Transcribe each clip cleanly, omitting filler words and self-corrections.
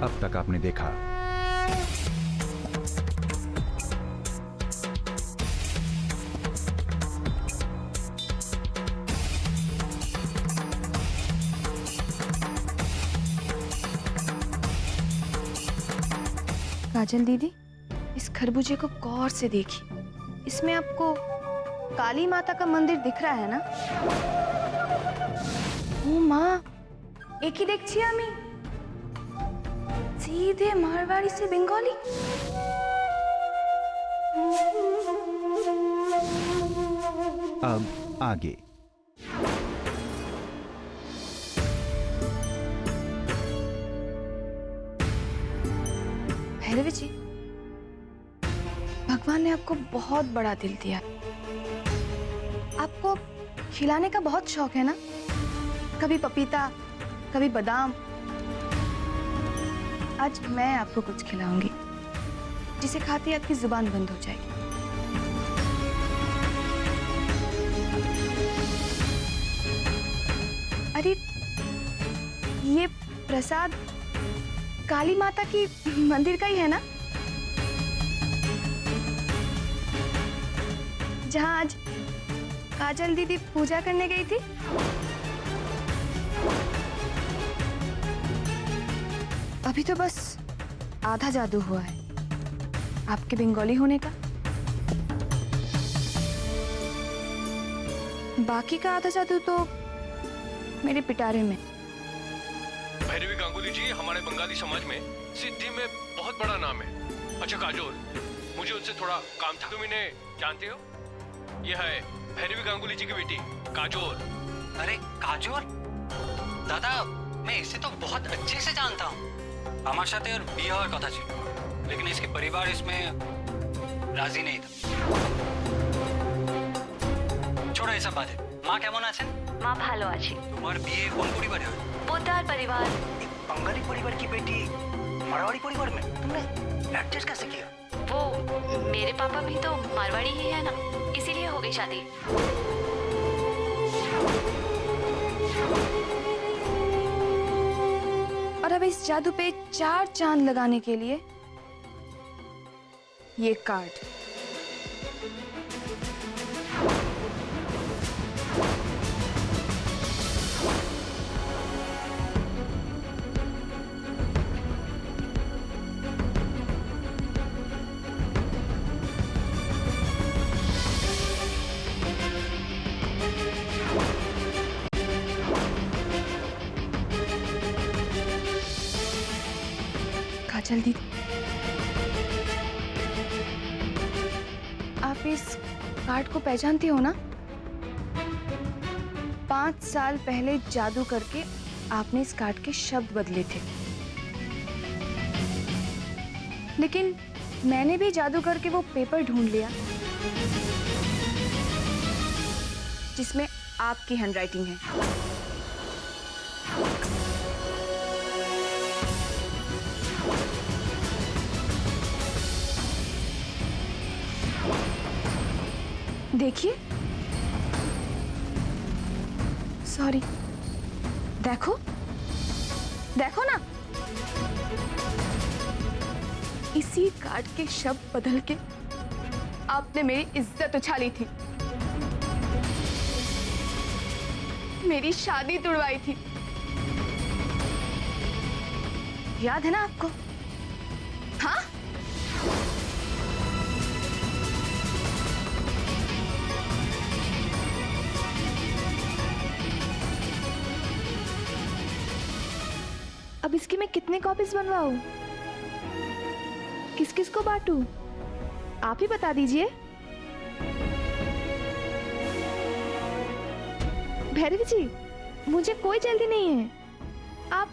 अब तक आपने देखा। काजल दीदी, इस खरबूजे को गौर से देखिए। इसमें आपको काली माता का मंदिर दिख रहा है ना? ओ माँ, एक ही देखिए আমি सीधे मारवाड़ी से बंगाली। अब आगे। भैरवी जी, भगवान ने आपको बहुत बड़ा दिल दिया। आपको खिलाने का बहुत शौक है ना? कभी पपीता, कभी बादाम। आज मैं आपको कुछ खिलाऊंगी जिसे खाते ही आपकी जुबान बंद हो जाएगी। अरे, ये प्रसाद काली माता की मंदिर का ही है ना, जहां आज काजल दीदी पूजा करने गई थी? अभी तो बस आधा जादू हुआ है आपके बंगाली होने का। बाकी का आधा जादू तो मेरे पिटारे में। भैरवी गांगुली जी हमारे बंगाली समाज में सिद्धि में बहुत बड़ा नाम है। अच्छा काजोल, मुझे उनसे थोड़ा काम था। तुम इन्हें जानते हो? यह है भैरवी गांगुली जी की बेटी काजोल। अरे काजोल दादा, मैं इसे तो बहुत अच्छे से जानता हूँ। আমার সাথে ওর বিয়ে হওয়ার কথা ছিল, लेकिन इसके परिवार इसमें राजी नहीं था। छोड़ो ये सब बातें। माँ केमन आছেন? মা ভালো আছি। তোমার বিয়ে কোন পরিবারে হয়? পোদ্দার परिवार। एक बंगाली परिवार की बेटी मारवाड़ी परिवार में तुमने एडजस्ट कैसे किया? वो मेरे पापा भी तो मारवाड़ी ही है ना, इसीलिए हो गई शादी। और अब इस जादू पे 4 चांद लगाने के लिए ये कार्ड। काजल दीदी, आप इस कार्ड को पहचानती हो ना? 5 साल पहले जादू करके आपने इस कार्ड के शब्द बदले थे, लेकिन मैंने भी जादू करके वो पेपर ढूंढ लिया जिसमें आपकी हैंडराइटिंग है। देखिए, सॉरी, देखो देखो ना, इसी कार्ड के शब्द बदल के आपने मेरी इज्जत उछाली थी, मेरी शादी तुड़वाई थी। याद है ना आपको? हाँ, अब इसकी मैं कितने कॉपीज बनवाऊं? किस किस को बांटूं? आप ही बता दीजिए। भैरवी जी, मुझे कोई जल्दी नहीं है, आप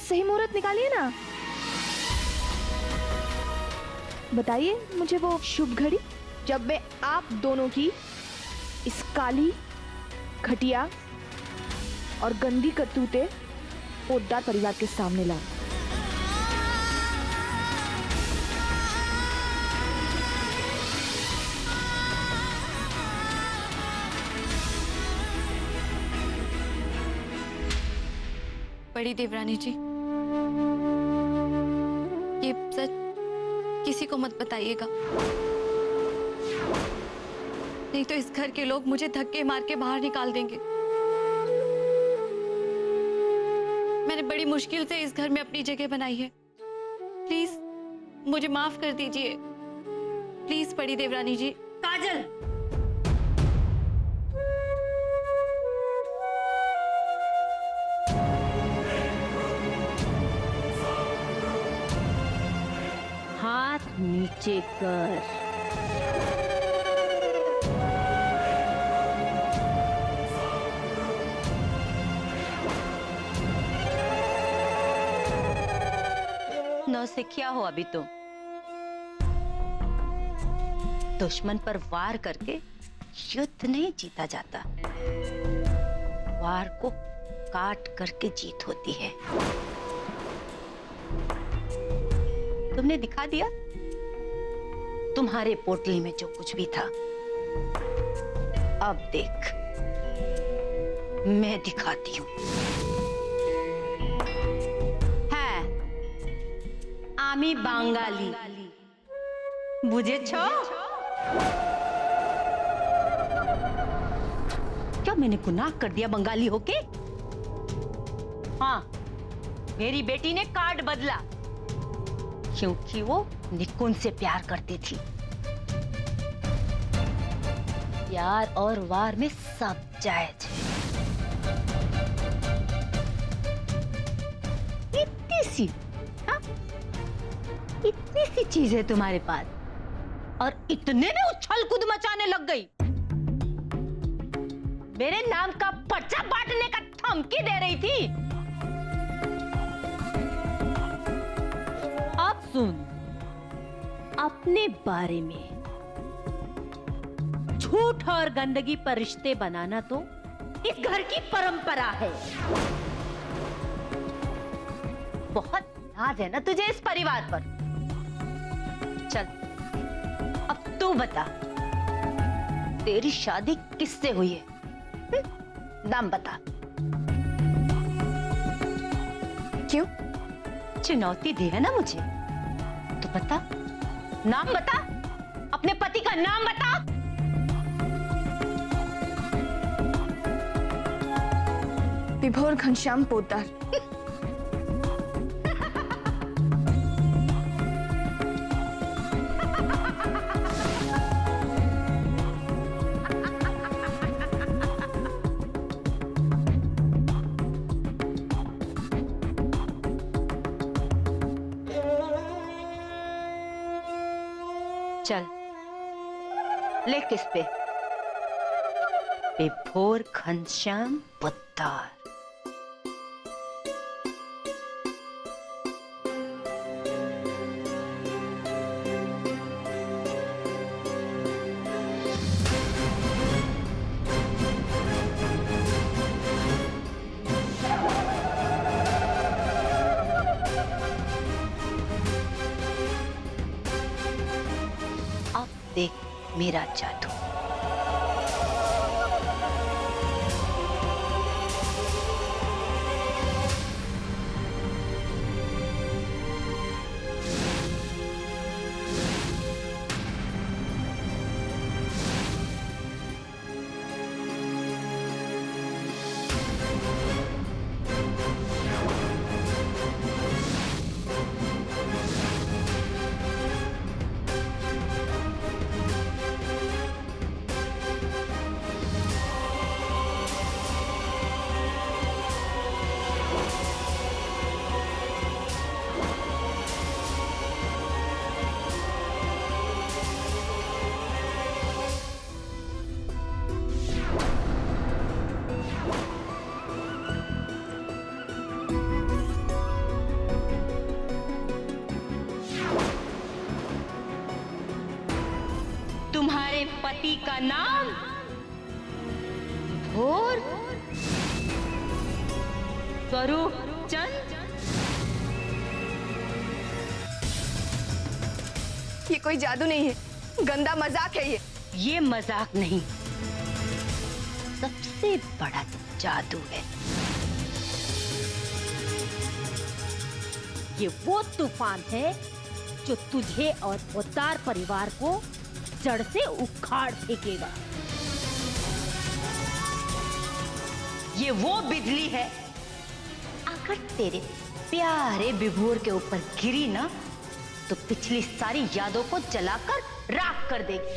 सही मुहूर्त निकालिए ना। बताइए मुझे वो शुभ घड़ी जब मैं आप दोनों की इस काली, घटिया और गंदी करतूतें पोद्दार परिवार के सामने लाऊं। बड़ी देवरानी जी, ये सच किसी को मत बताइएगा, नहीं तो इस घर के लोग मुझे धक्के मार के बाहर निकाल देंगे। मैंने बड़ी मुश्किल से इस घर में अपनी जगह बनाई है। प्लीज मुझे माफ कर दीजिए, प्लीज बड़ी देवरानी जी। काजल, हाथ नीचे कर। नौसिखिया हो अभी तुम। दुश्मन पर वार करके युद्ध नहीं जीता जाता, वार को काट करके जीत होती है। तुमने दिखा दिया तुम्हारे पोटली में जो कुछ भी था। अब देख मैं दिखाती हूं। है आमी बांगाली बुझेছো? क्या मैंने गुनाह कर दिया बंगाली होके? हाँ, मेरी बेटी ने कार्ड बदला क्योंकि वो निकुंज से प्यार करती थी। प्यार और वार में सब जायज है। इतनी सी, हाँ? इतनी सी चीज है तुम्हारे पास और इतने में उछल कूद मचाने लग गई। मेरे नाम का पर्चा बांटने का धमकी दे रही थी। अब सुन, अपने बारे में झूठ और गंदगी पर रिश्ते बनाना तो इस घर की परंपरा है। बहुत नाज है ना तुझे इस परिवार पर। चल अब तू बता, तेरी शादी किससे हुई है? नाम बता। क्यों? चुनौती दी है ना मुझे, तो बता, नाम बता, अपने पति का नाम बता। विभोर घनश्याम पोद्दार। चल ले किस पे? विभोर घनश्याम पोद्दार। अब देख मेरा जादू। तुम्हारे पति का नाम विभोर स्वरूप चंद। ये कोई जादू नहीं है, गंदा मजाक है ये मजाक नहीं, सबसे बड़ा जादू है। ये वो तूफान है जो तुझे और पोद्दार परिवार को जड़ से उखाड़ फेंकेगा। ये वो बिजली है, अगर तेरे प्यारे विभोर के ऊपर गिरी ना तो पिछली सारी यादों को जलाकर राख कर देगी।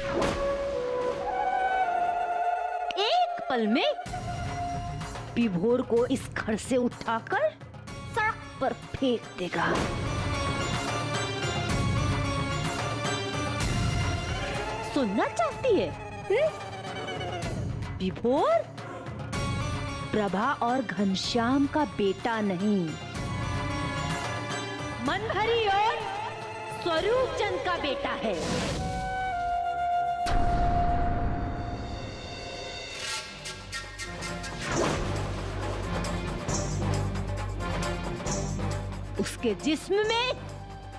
एक पल में विभोर को इस घर से उठाकर सड़क पर फेंक देगा। सुनना चाहती है? विभोर प्रभा और घनश्याम का बेटा नहीं, मनहरी और स्वरूप चंद का बेटा है। उसके जिस्म में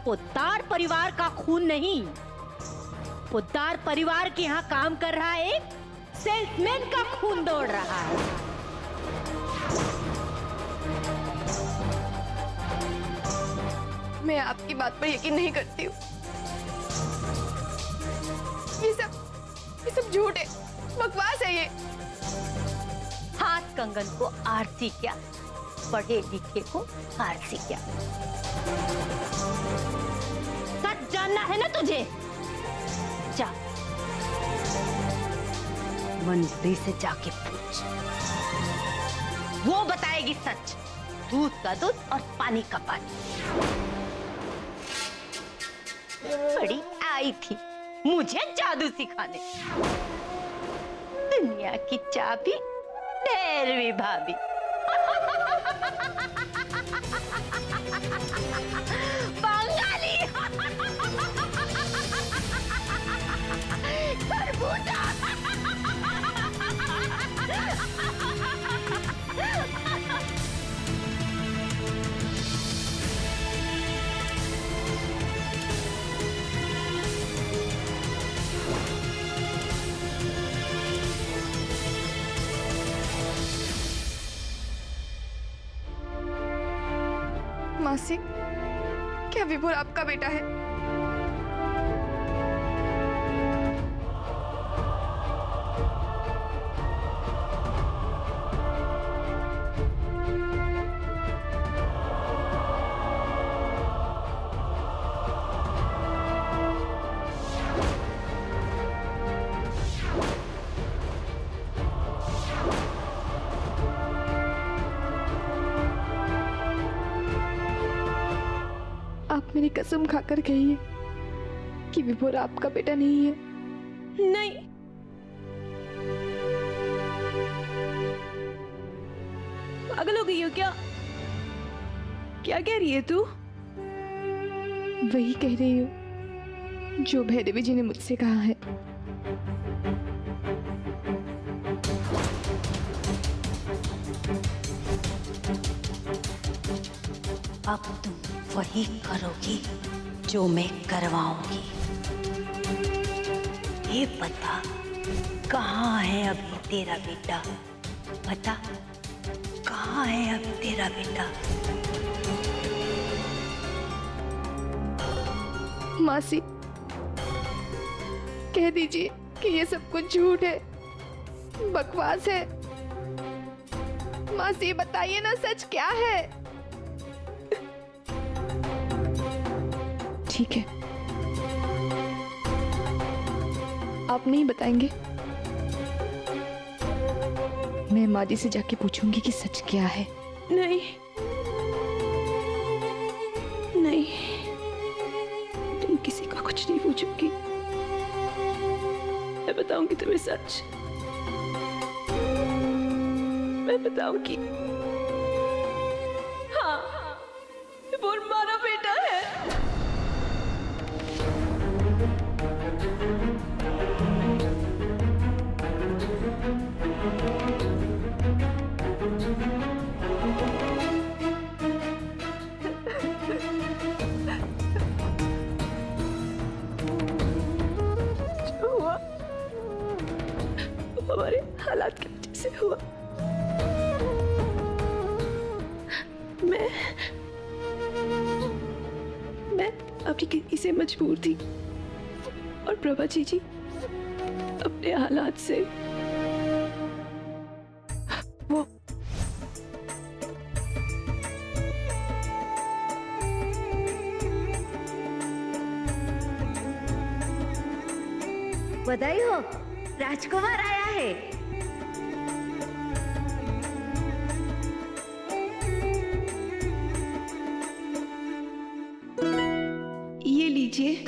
पोद्दार परिवार का खून नहीं, पोद्दार परिवार के यहाँ काम कर रहा एक सेल्समैन का खून दौड़ रहा है। मैं आपकी बात पर यकीन नहीं करती हूँ। ये सब झूठ है, बकवास है ये। हाथ कंगन को आरसी क्या, पढ़े लिखे को आरसी क्या। सच जानना है ना तुझे? जा मंत्री से जाके पूछ, वो बताएगी सच। दूध का दूध और पानी का पानी। बड़ी आई थी मुझे जादू सिखाने, दुनिया की चाबी भैरवी भाभी। बंगाली खरबूजा। मासी, क्या विभोर आपका बेटा है? आप मेरी कसम खाकर कहिए कि विभोर आपका बेटा नहीं है। नहीं, पागल हो गई हो क्या? क्या कह रही है तू? वही कह रही हूँ जो भैरवी जी ने मुझसे कहा है। अब तुम वही करोगी जो मैं करवाऊंगी। ये बता, कहाँ है अभी तेरा बेटा? बता, कहाँ है अब तेरा बेटा? मासी, कह दीजिए कि ये सब कुछ झूठ है, बकवास है। मासी बताइए ना, सच क्या है? ठीक है, आप नहीं बताएंगे? मैं माँ जी से जाके पूछूंगी कि सच क्या है। नहीं नहीं, तुम किसी को कुछ नहीं पूछोगी। मैं बताऊंगी तुम्हें सच। मैं बताऊंगी। हाँ, वो हमारा बेटा है। जो हुआ वो हमारे हालात की वजह से हुआ। मैं अब अपनी किडनी से मजबूर थी और प्रभा जी अपने हालात से वो बधाई हो, राजकुमार आया है। ये लीजिए।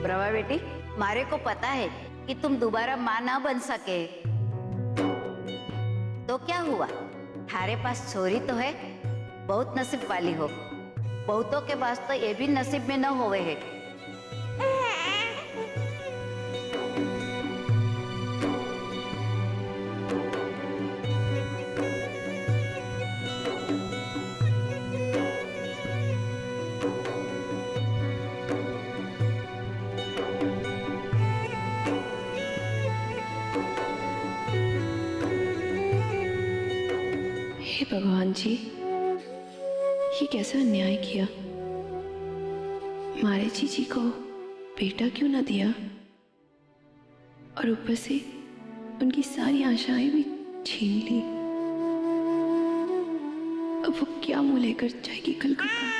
प्रभा बेटी, मारे को पता है कि तुम दोबारा माँ ना बन सके, तो क्या हुआ? थारे पास छोरी तो है, बहुत नसीब वाली हो। बहुतों के पास तो ये भी नसीब में न होवे है। हे भगवान जी, ये कैसा अन्याय किया। मारे जीजी को बेटा क्यों ना दिया, और ऊपर से उनकी सारी आशाएं भी छीन ली। अब वो क्या मुंह लेकर जाएगी कलकत्ता।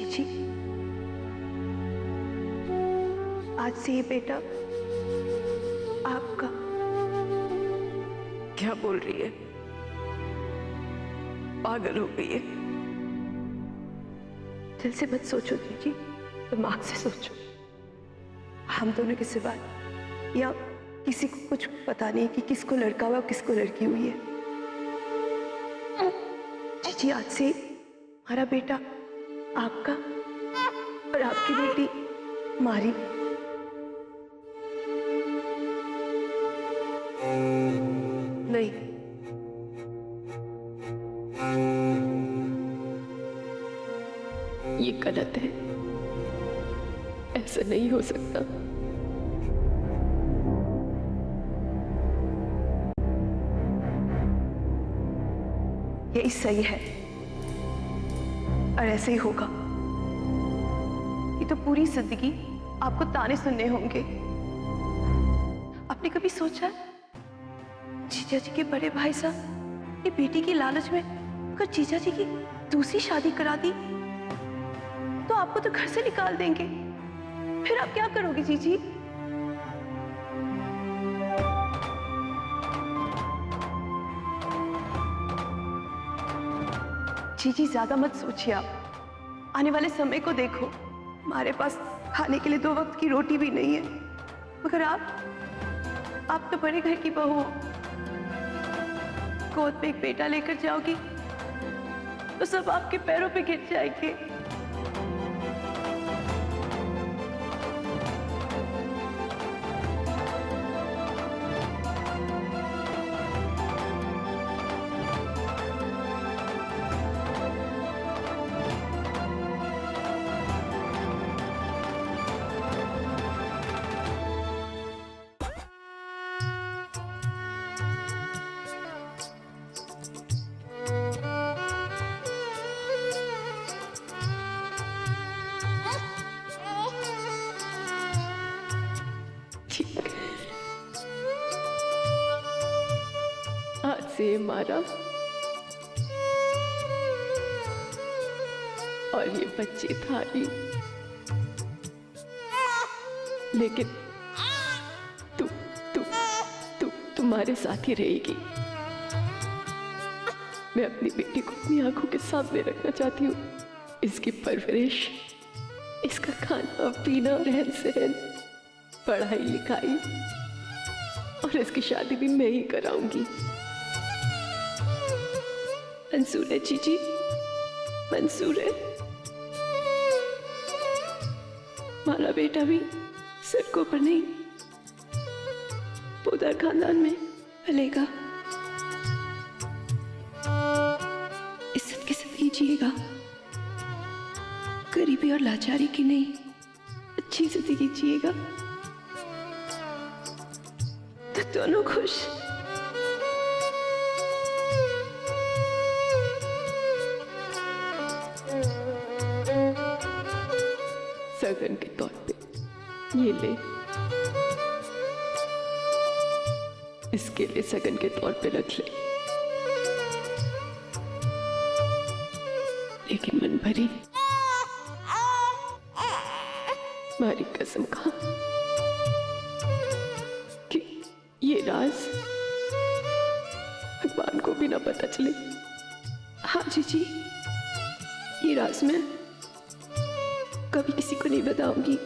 जी, आज से ये बेटा आपका। क्या बोल रही है? पागल हो गई है। दिल से मत सोचो जीजी, दिमाग से सोचो। हम दोनों के सिवा या किसी को कुछ पता नहीं कि किसको लड़का हुआ और किसको लड़की हुई है। जीजी, आज से हमारा बेटा आपका और आपकी बेटी हमारी। नहीं, ये गलत है, ऐसा नहीं हो सकता। यही सही है और ऐसे ही होगा। ये तो पूरी जिंदगी आपको ताने सुनने होंगे। आपने कभी सोचा जीजा जी के बड़े भाई साहब ये बेटी की लालच में अगर जीजा जी की दूसरी शादी करा दी तो आपको तो घर से निकाल देंगे। फिर आप क्या करोगे जीजी? जीजी, ज्यादा मत सोचिए आप। आने वाले समय को देखो। हमारे पास खाने के लिए 2 वक्त की रोटी भी नहीं है, मगर आप तो बड़े घर की बहू हो। गोद में एक बेटा लेकर जाओगी तो सब आपके पैरों पे गिर जाएंगे। आज से मारा और ये बच्चे थारी, लेकिन हमारे साथ ही रहेगी। मैं अपनी बेटी को अपनी आंखों के सामने रखना चाहती हूँ। इसकी परवरिश, इसका खाना पीना, रहन सहन, पढ़ाई लिखाई और इसकी शादी भी मैं ही कराऊंगी। मंजूर है जीजी, मंजूर है। हमारा बेटा भी सिर को ऊपर नहीं, पोदार खानदान में पलेगा, इज्जत के साथ ही जिएगा, गरीबी और लाचारी की नहीं, अच्छी जिंदगी जिएगा तो दोनों खुश। सगन के तौर पे ये ले, इसके लिए सगन के तौर पे रख ले, लेकिन मन भरी हमारी कसम खा कि ये राज भगवान को भी ना पता चले। हाँ जीजी, ये राज मैं कभी किसी को नहीं बताऊंगी।